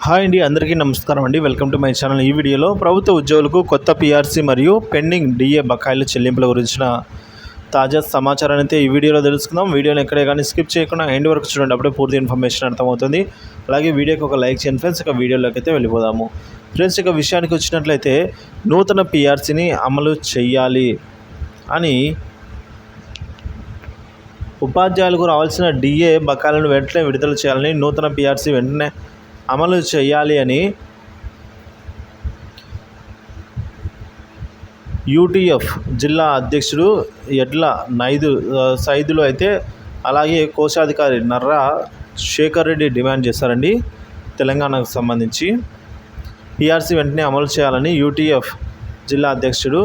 Hi అండి, అందరికీ నమస్కారం అండి. Welcome to my channel. ఈ వీడియోలో ప్రభుత్వ ఉద్యోగులకు కొత్త పీఆర్సీ మరియు పెండింగ్ డిఏ బకాయిల చెల్లింపుల గురించిన తాజా సమాచారాన్ని అయితే ఈ వీడియోలో తెలుసుకుందాం. వీడియోని ఎక్కడే కానీ స్కిప్ చేయకుండా ఎండ్ వరకు చూడండి, అప్పుడే పూర్తి ఇన్ఫర్మేషన్ అర్థమవుతుంది. అలాగే వీడియోకి ఒక లైక్ చేయండి ఫ్రెండ్స్. ఇక వీడియోలోకి అయితే వెళ్ళిపోదాము ఫ్రెండ్స్. ఇక విషయానికి వచ్చినట్లయితే నూతన పీఆర్సీని అమలు చేయాలి అని ఉపాధ్యాయులకు రావాల్సిన డిఏ బకాయిలను వెంటనే విడుదల చేయాలని, నూతన పీఆర్సీ వెంటనే అమలు చేయాలి అని యూటీఎఫ్ జిల్లా అధ్యక్షుడు ఎడ్ల సైదులు అయితే, అలాగే కోశాధికారి నర్రా శేఖర్ రెడ్డి డిమాండ్ చేశారండి. తెలంగాణకు సంబంధించి పీఆర్సీ వెంటనే అమలు చేయాలని యూటీఎఫ్ జిల్లా అధ్యక్షుడు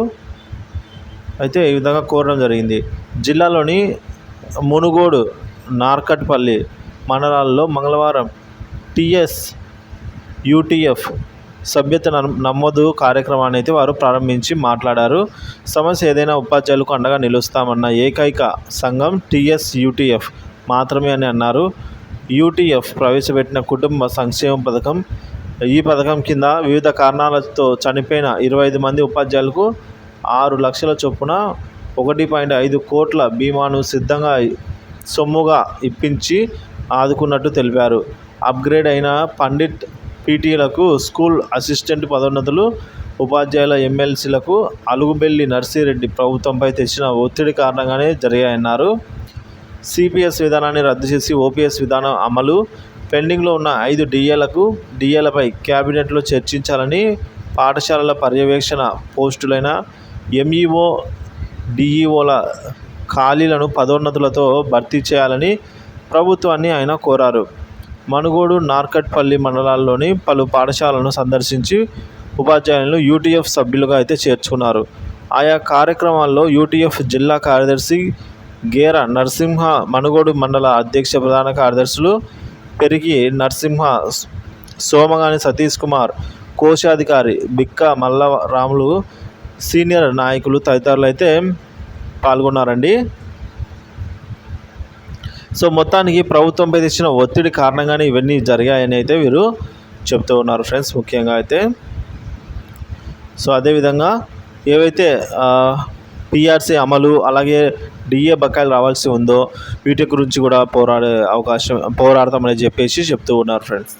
అయితే ఈ విధంగా కోరడం జరిగింది. జిల్లాలోని మునుగోడు, నార్కట్పల్లి మండలాల్లో మంగళవారం యూటీఎఫ్ సభ్యత నమోదు కార్యక్రమాన్ని అయితే వారు ప్రారంభించి మాట్లాడారు. సమస్య ఏదైనా ఉపాధ్యాయులకు అండగా నిలుస్తామన్న ఏకైక సంఘం యూటీఎఫ్ మాత్రమే అని అన్నారు. యూటీఎఫ్ ప్రవేశపెట్టిన కుటుంబ సంక్షేమ పథకం, ఈ పథకం కింద వివిధ కారణాలతో చనిపోయిన 25 మంది ఉపాధ్యాయులకు 6 లక్షల చొప్పున 1.5 కోట్ల బీమాను సిద్ధంగా సొమ్ముగా ఇప్పించి ఆదుకున్నట్టు తెలిపారు. అప్గ్రేడ్ అయిన పండిట్ పీటీలకు, స్కూల్ అసిస్టెంట్ పదోన్నతులు, ఉపాధ్యాయుల ఎమ్మెల్సీలకు అలుగుబెల్లి నర్సిరెడ్డి ప్రభుత్వంపై తెచ్చిన ఒత్తిడి కారణంగానే జరిగాయన్నారు. సిపిఎస్ విధానాన్ని రద్దు చేసి ఓపీఎస్ విధానం అమలు, పెండింగ్లో ఉన్న 5 డిఏలపై క్యాబినెట్లో చర్చించాలని, పాఠశాలల పర్యవేక్షణ పోస్టులైన ఎంఈఓ, డిఈఓల ఖాళీలను పదోన్నతులతో భర్తీ చేయాలని ప్రభుత్వాన్ని ఆయన కోరారు. మనుగోడు, నార్కట్పల్లి మండలాల్లోని పలు పాఠశాలను సందర్శించి ఉపాధ్యాయులను యూటీఎఫ్ సభ్యులుగా అయితే చేర్చుకున్నారు. ఆయా కార్యక్రమాల్లో యూటీఎఫ్ జిల్లా కార్యదర్శి గేర నరసింహ, మనుగోడు మండల అధ్యక్ష ప్రధాన కార్యదర్శులు పెరిగి నరసింహ, సోమగాని సతీష్ కుమార్, కోశాధికారి బిక్క మల్లరాములు, సీనియర్ నాయకులు తదితరులు అయితే పాల్గొన్నారండి. సో మొత్తానికి ప్రభుత్వంపై తెచ్చిన ఒత్తిడి కారణంగానే ఇవన్నీ జరిగాయని అయితే వీరు చెప్తూ ఉన్నారు ఫ్రెండ్స్. ముఖ్యంగా అయితే సో అదేవిధంగా ఏవైతే పీఆర్సీ అమలు, అలాగే డిఏ బకాయిలు రావాల్సి ఉందో వీటి గురించి కూడా పోరాడతామని చెప్పేసి చెప్తూ ఉన్నారు ఫ్రెండ్స్.